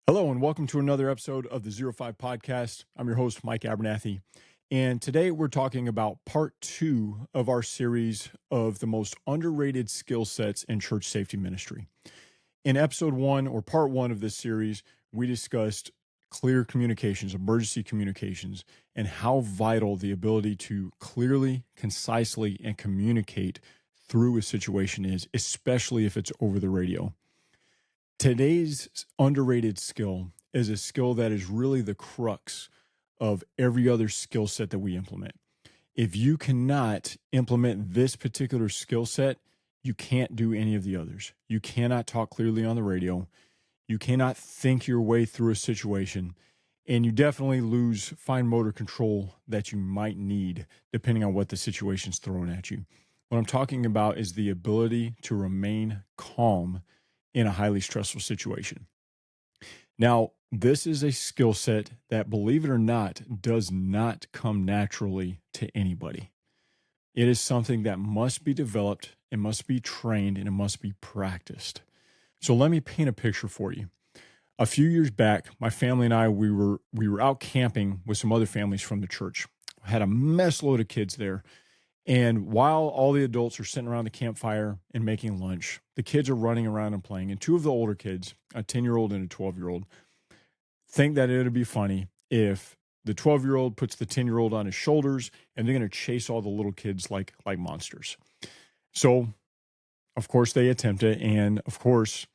Hello, and welcome to another episode of the Zero Five Podcast. I'm your host, Mike Abernathy. And today we're talking about part 2 of our series of the most underrated skill sets in church safety ministry. In episode 1, or part 1 of this series, we discussed clear communications, emergency communications, and how vital the ability to clearly, concisely, and communicate through a situation is, especially if it's over the radio. Today's underrated skill is a skill that is really the crux of every other skill set that we implement. If you cannot implement this particular skill set, you can't do any of the others. You cannot talk clearly on the radio. You cannot think your way through a situation. And you definitely lose fine motor control that you might need depending on what the situation's thrown at you. What I'm talking about is the ability to remain calm in a highly stressful situation. Now, this is a skill set that, believe it or not, does not come naturally to anybody. It is something that must be developed, it must be trained, and it must be practiced. So let me paint a picture for you. A few years back, my family and I, we were out camping with some other families from the church. I had a mess load of kids there. And while all the adults are sitting around the campfire and making lunch, the kids are running around and playing. And two of the older kids, a 10-year-old and a 12-year-old, think that it would be funny if the 12-year-old puts the 10-year-old on his shoulders and they're going to chase all the little kids like monsters. So, of course, they attempt it. And, of course,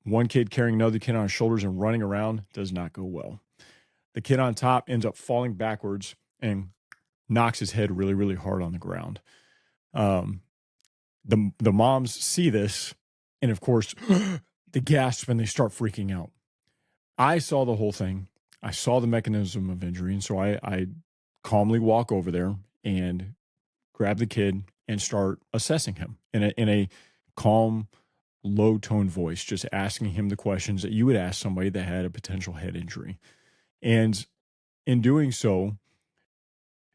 one kid carrying another kid on his shoulders and running around does not go well. The kid on top ends up falling backwards and knocks his head really, really hard on the ground. The moms see this, and of course, they gasp and they start freaking out. I saw the whole thing. I saw the mechanism of injury, and so I calmly walk over there and grab the kid and start assessing him in a calm, low-toned voice, just asking him the questions that you would ask somebody that had a potential head injury. And in doing so,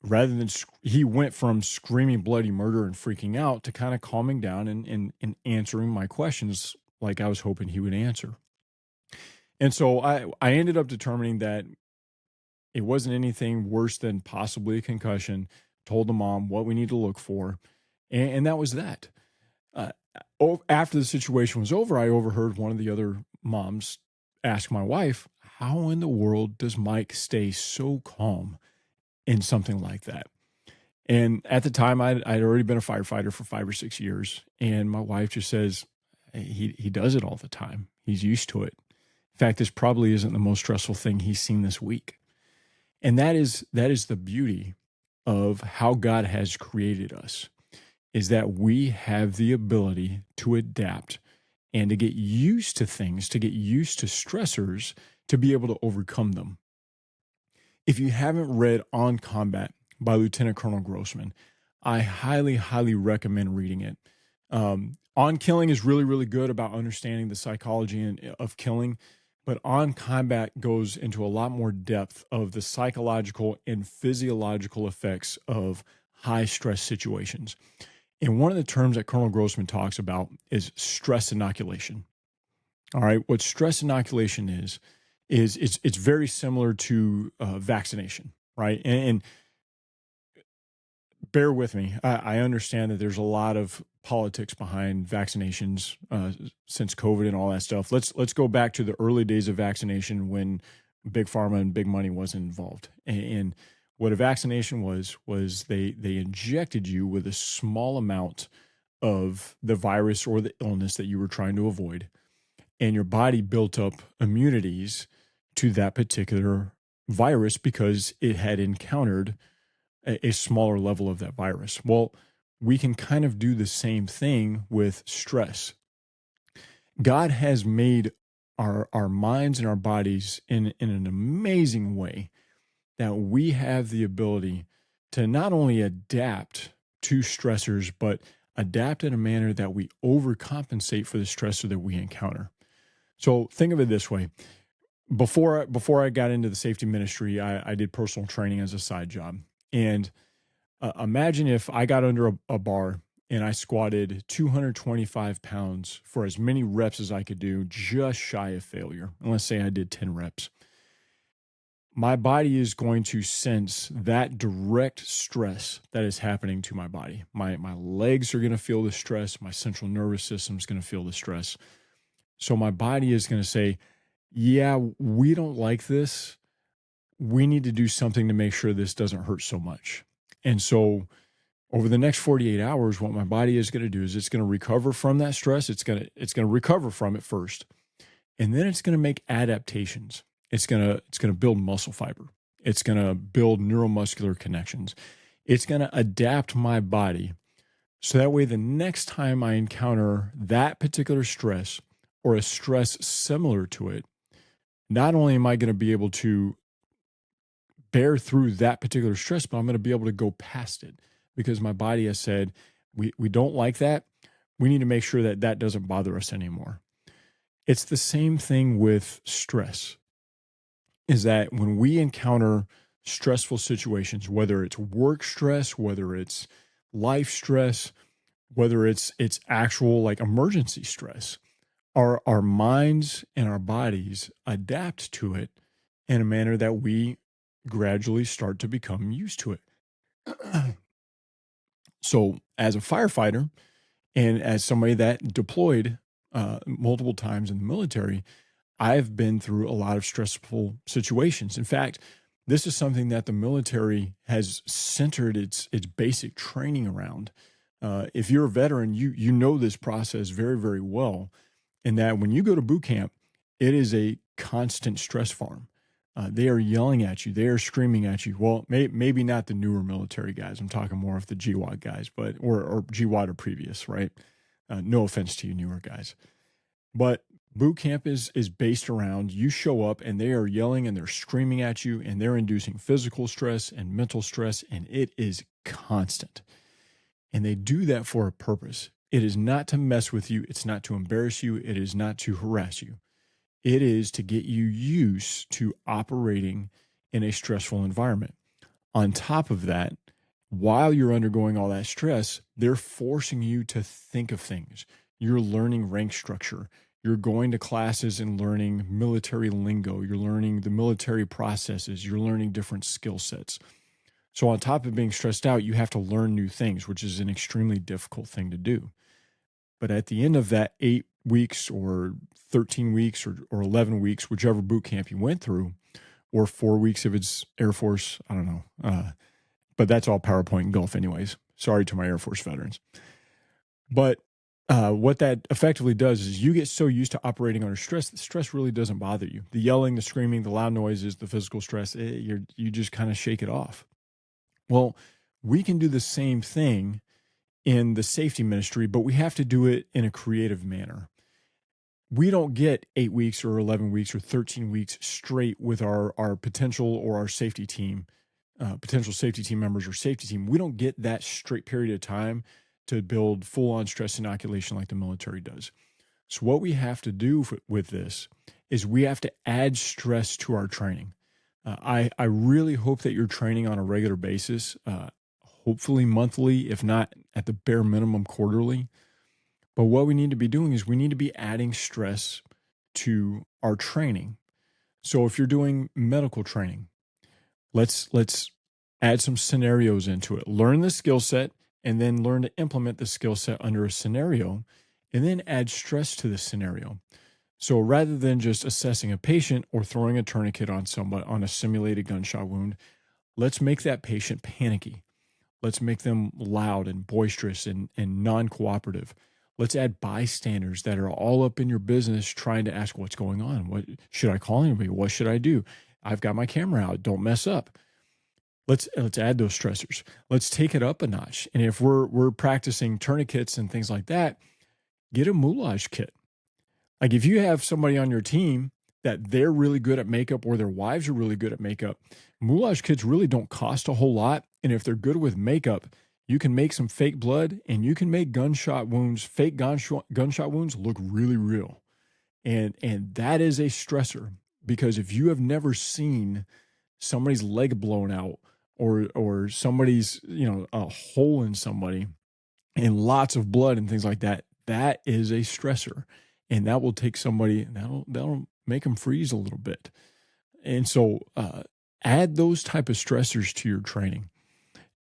rather than he went from screaming bloody murder and freaking out to kind of calming down and answering my questions like I was hoping he would answer. And so I ended up determining that it wasn't anything worse than possibly a concussion, told the mom what we need to look for, and that was that. After the situation was over, I overheard one of the other moms ask my wife, how in the world does Mike stay so calm in something like that? And at the time, I'd already been a firefighter for 5 or 6 years. And my wife just says, he does it all the time. He's used to it. In fact, this probably isn't the most stressful thing he's seen this week. And that is the beauty of how God has created us, is that we have the ability to adapt and to get used to things, to get used to stressors, to be able to overcome them. If you haven't read On Combat by Lieutenant Colonel Grossman, I highly, highly recommend reading it. On Killing is really, really good about understanding the psychology of killing, but On Combat goes into a lot more depth of the psychological and physiological effects of high stress situations. And one of the terms that Colonel Grossman talks about is stress inoculation. All right, what stress inoculation is it's very similar to vaccination, right? And bear with me. I understand that there's a lot of politics behind vaccinations since COVID and all that stuff. Let's go back to the early days of vaccination when big pharma and big money wasn't involved. And what a vaccination was they injected you with a small amount of the virus or the illness that you were trying to avoid, and your body built up immunities to that particular virus because it had encountered a smaller level of that virus. Well, we can kind of do the same thing with stress. God has made our minds and our bodies in an amazing way that we have the ability to not only adapt to stressors, but adapt in a manner that we overcompensate for the stressor that we encounter. So think of it this way. Before I got into the safety ministry, I did personal training as a side job. And imagine if I got under a bar and I squatted 225 pounds for as many reps as I could do, just shy of failure. And let's say I did 10 reps. My body is going to sense that direct stress that is happening to my body. My legs are going to feel the stress. My central nervous system is going to feel the stress. So my body is going to say, yeah, we don't like this. We need to do something to make sure this doesn't hurt so much. And so over the next 48 hours, what my body is going to do is it's going to recover from that stress. It's going to recover from it first. And then it's going to make adaptations. It's going to build muscle fiber. It's going to build neuromuscular connections. It's going to adapt my body so that way the next time I encounter that particular stress or a stress similar to it, not only am I going to be able to bear through that particular stress, but I'm going to be able to go past it because my body has said, we don't like that. We need to make sure that that doesn't bother us anymore. It's the same thing with stress, is that when we encounter stressful situations, whether it's work stress, whether it's life stress, whether it's actual like emergency stress, our minds and our bodies adapt to it in a manner that we gradually start to become used to it. So as a firefighter and as somebody that deployed multiple times in the military, I've been through a lot of stressful situations. In fact, this is something that the military has centered its basic training around. If you're a veteran, you know this process very, very well. In that when you go to boot camp, it is a constant stress farm. They are yelling at you. They are screaming at you. Well, maybe not the newer military guys. I'm talking more of the GWAT guys, but or GWAT or previous, right? No offense to you newer guys, but boot camp is based around you show up and they are yelling and they're screaming at you and they're inducing physical stress and mental stress, and it is constant. And they do that for a purpose. It is not to mess with you. It's not to embarrass you. It is not to harass you. It is to get you used to operating in a stressful environment. On top of that, while you're undergoing all that stress, they're forcing you to think of things. You're learning rank structure. You're going to classes and learning military lingo. You're learning the military processes. You're learning different skill sets. So on top of being stressed out, you have to learn new things, which is an extremely difficult thing to do. But at the end of that 8 weeks or 13 weeks or 11 weeks, whichever boot camp you went through, or 4 weeks if it's Air Force, I don't know. But that's all PowerPoint and golf anyways. Sorry to my Air Force veterans. But what that effectively does is you get so used to operating under stress that stress really doesn't bother you. The yelling, the screaming, the loud noises, the physical stress, you just kind of shake it off. Well, we can do the same thing in the safety ministry, but we have to do it in a creative manner. We don't get 8 weeks or 11 weeks or 13 weeks straight with our potential or our safety team, potential safety team members or safety team. We don't get that straight period of time to build full-on stress inoculation like the military does. So what we have to do with this is we have to add stress to our training. I really hope that you're training on a regular basis, hopefully monthly, if not at the bare minimum quarterly. But what we need to be doing is we need to be adding stress to our training. So if you're doing medical training, let's add some scenarios into it. Learn the skill set and then learn to implement the skill set under a scenario and then add stress to the scenario. So rather than just assessing a patient or throwing a tourniquet on somebody on a simulated gunshot wound, let's make that patient panicky. Let's make them loud and boisterous and non-cooperative. Let's add bystanders that are all up in your business trying to ask what's going on. What should I call anybody? What should I do? I've got my camera out. Don't mess up. Let's add those stressors. Let's take it up a notch. And if we're practicing tourniquets and things like that, get a moulage kit. Like if you have somebody on your team that they're really good at makeup or their wives are really good at makeup, moulage kits really don't cost a whole lot. And if they're good with makeup, you can make some fake blood and you can make fake gunshot wounds look really real. And that is a stressor, because if you have never seen somebody's leg blown out or somebody's, a hole in somebody, and lots of blood and things like that, that is a stressor. And that will take somebody, that'll make them freeze a little bit. And so add those type of stressors to your training.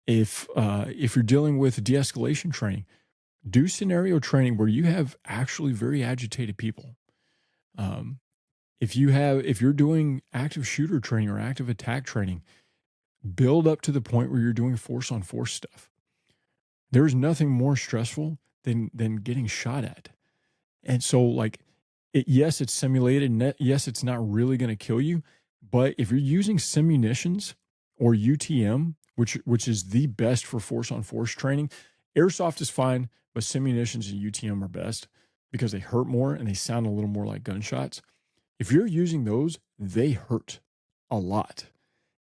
If you're dealing with de-escalation training, do scenario training where you have actually very agitated people. Um, if you're doing active shooter training or active attack training, build up to the point where you're doing force on force stuff. There's nothing more stressful than getting shot at. And so like yes, it's simulated. Yes, it's not really going to kill you, but if you're using simunitions or UTM, which is the best for force on force training, airsoft is fine, but simunitions and UTM are best because they hurt more and they sound a little more like gunshots. If you're using those, they hurt a lot.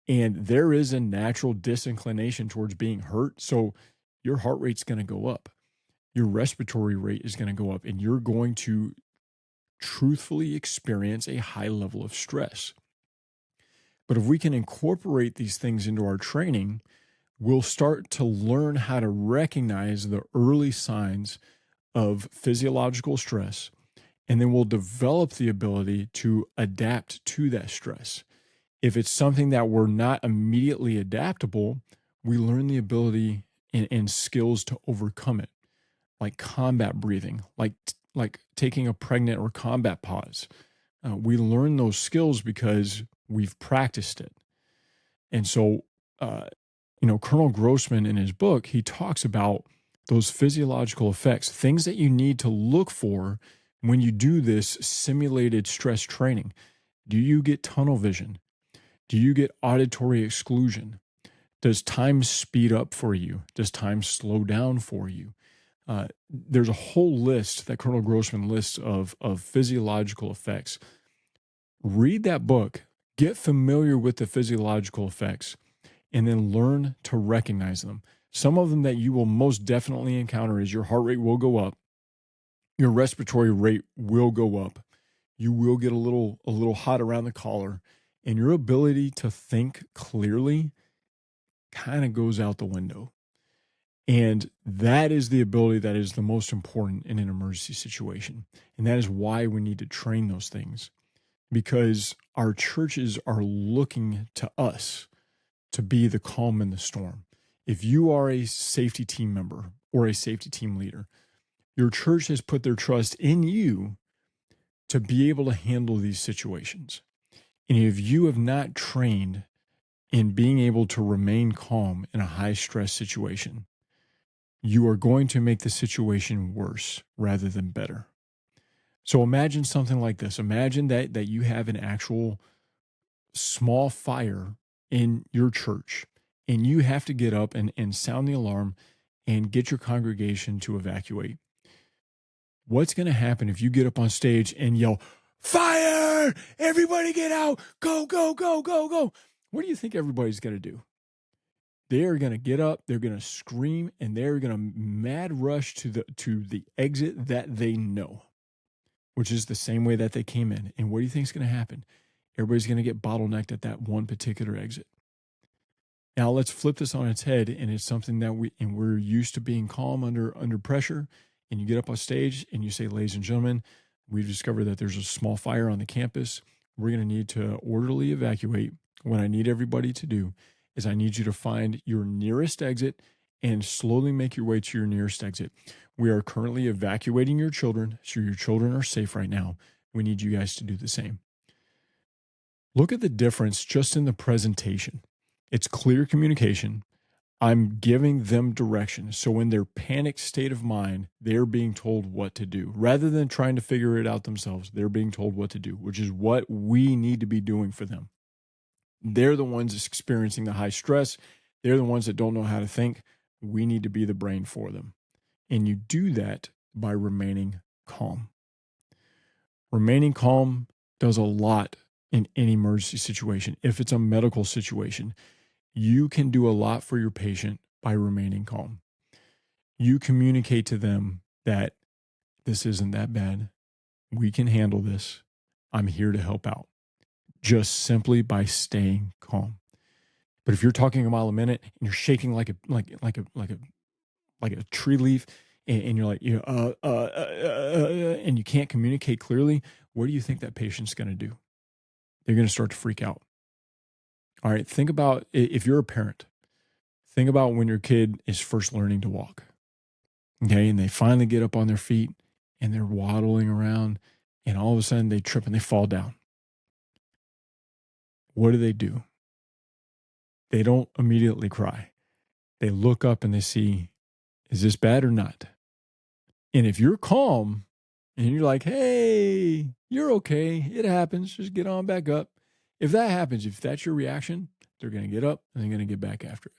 And there is a natural disinclination towards being hurt. So your heart rate's going to go up. Your respiratory rate is going to go up, and you're going to truthfully experience a high level of stress. But if we can incorporate these things into our training, we'll start to learn how to recognize the early signs of physiological stress, and then we'll develop the ability to adapt to that stress. If it's something that we're not immediately adaptable, we learn the ability and skills to overcome it, like combat breathing, like taking a pregnant or combat pause. We learn those skills because we've practiced it. And so, Colonel Grossman in his book, he talks about those physiological effects, things that you need to look for when you do this simulated stress training. Do you get tunnel vision? Do you get auditory exclusion? Does time speed up for you? Does time slow down for you? There's a whole list that Colonel Grossman lists of physiological effects. Read that book, get familiar with the physiological effects, and then learn to recognize them. Some of them that you will most definitely encounter is your heart rate will go up, your respiratory rate will go up, you will get a little hot around the collar, and your ability to think clearly kind of goes out the window. And that is the ability that is the most important in an emergency situation. And that is why we need to train those things, because our churches are looking to us to be the calm in the storm. If you are a safety team member or a safety team leader, your church has put their trust in you to be able to handle these situations. And if you have not trained in being able to remain calm in a high stress situation, you are going to make the situation worse rather than better. So imagine something like this. Imagine that you have an actual small fire in your church and you have to get up and sound the alarm and get your congregation to evacuate. What's going to happen if you get up on stage and yell, "Fire! Everybody get out! Go, go, go, go, go!" What do you think everybody's going to do? They're going to get up, they're going to scream, and they're going to mad rush to the exit that they know, which is the same way that they came in. And what do you think is going to happen? Everybody's going to get bottlenecked at that one particular exit. Now let's flip this on its head, and it's something that we're used to being calm under pressure. And you get up on stage and you say, "Ladies and gentlemen, we've discovered that there's a small fire on the campus. We're going to need to orderly evacuate. What I need everybody to do is I need you to find your nearest exit and slowly make your way to your nearest exit. We are currently evacuating your children, so your children are safe right now. We need you guys to do the same." Look at the difference just in the presentation. It's clear communication. I'm giving them direction. So in their panicked state of mind, they're being told what to do. Rather than trying to figure it out themselves, they're being told what to do, which is what we need to be doing for them. They're the ones experiencing the high stress. They're the ones that don't know how to think. We need to be the brain for them. And you do that by remaining calm. Remaining calm does a lot in any emergency situation. If it's a medical situation, you can do a lot for your patient by remaining calm. You communicate to them that this isn't that bad. We can handle this. I'm here to help out. Just simply by staying calm. But if you're talking a mile a minute and you're shaking like a like a tree leaf, and you're like, and you can't communicate clearly, what do you think that patient's going to do? They're going to start to freak out. All right. Think about, if you're a parent, think about when your kid is first learning to walk. Okay. And they finally get up on their feet and they're waddling around, and all of a sudden they trip and they fall down. What do? They don't immediately cry. They look up and they see, is this bad or not? And if you're calm and you're like, hey, you're okay, it happens, just get on back up. If that happens, if that's your reaction, they're going to get up and they're going to get back after it.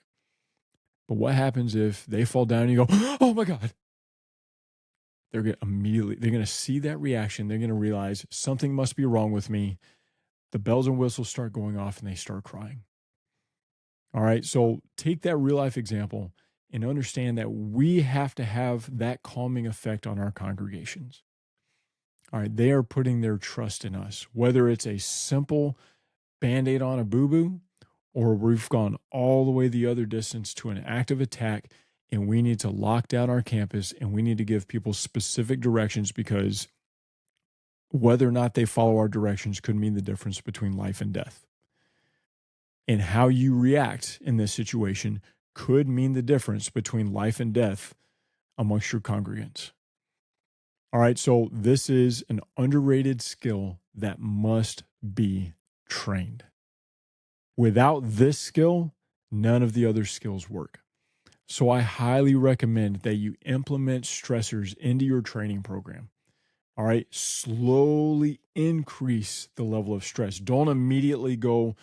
But what happens if they fall down and you go, oh my God? They're going to see that reaction. They're going to realize something must be wrong with me. The bells and whistles start going off and they start crying. All right. So take that real life example and understand that we have to have that calming effect on our congregations. All right. They are putting their trust in us, whether it's a simple Band-Aid on a boo-boo, or we've gone all the way the other distance to an active attack, and we need to lock down our campus and we need to give people specific directions, because whether or not they follow our directions could mean the difference between life and death. And how you react in this situation could mean the difference between life and death amongst your congregants. All right, so this is an underrated skill that must be trained. Without this skill, none of the other skills work. So I highly recommend that you implement stressors into your training program. All right, slowly increase the level of stress. Don't immediately go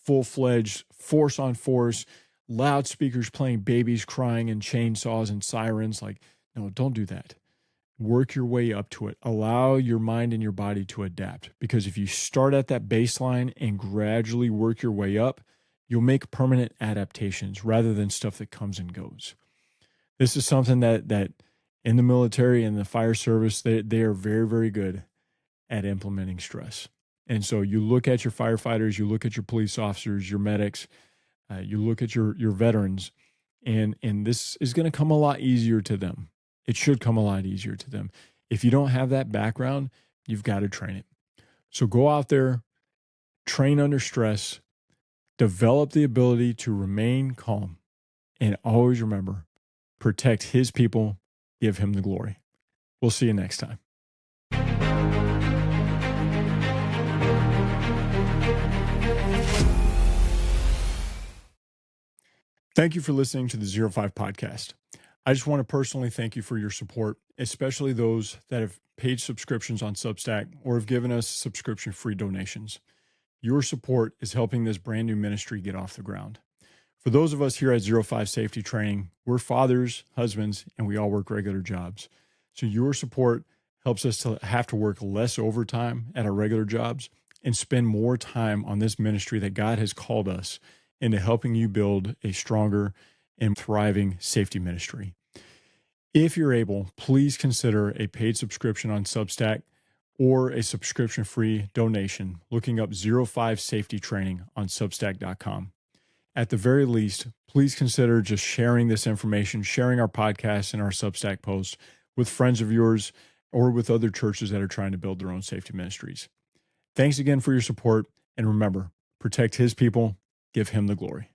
full-fledged, force on force, loudspeakers playing babies crying and chainsaws and sirens. Like, no, don't do that. Work your way up to it. Allow your mind and your body to adapt. Because if you start at that baseline and gradually work your way up, you'll make permanent adaptations rather than stuff that comes and goes. This is something that in the military and the fire service, they are very, very good at implementing stress. And so you look at your firefighters, you look at your police officers, your medics, you look at your veterans, and this is going to come a lot easier to them. It should come a lot easier to them. If you don't have that background, you've got to train it. So go out there, train under stress, develop the ability to remain calm, and always remember, protect his people, give him the glory. We'll see you next time. Thank you for listening to the 05 podcast. I just want to personally thank you for your support, especially those that have paid subscriptions on Substack or have given us subscription-free donations. Your support is helping this brand new ministry get off the ground. For those of us here at 05 Safety Training, we're fathers, husbands, and we all work regular jobs. So your support helps us to have to work less overtime at our regular jobs and spend more time on this ministry that God has called us into helping you build a stronger and thriving safety ministry. If you're able, please consider a paid subscription on Substack or a subscription-free donation looking up 05 Safety Training on Substack.com. At the very least, please consider just sharing this information, sharing our podcast and our Substack posts with friends of yours or with other churches that are trying to build their own safety ministries. Thanks again for your support, and remember, protect his people, give him the glory.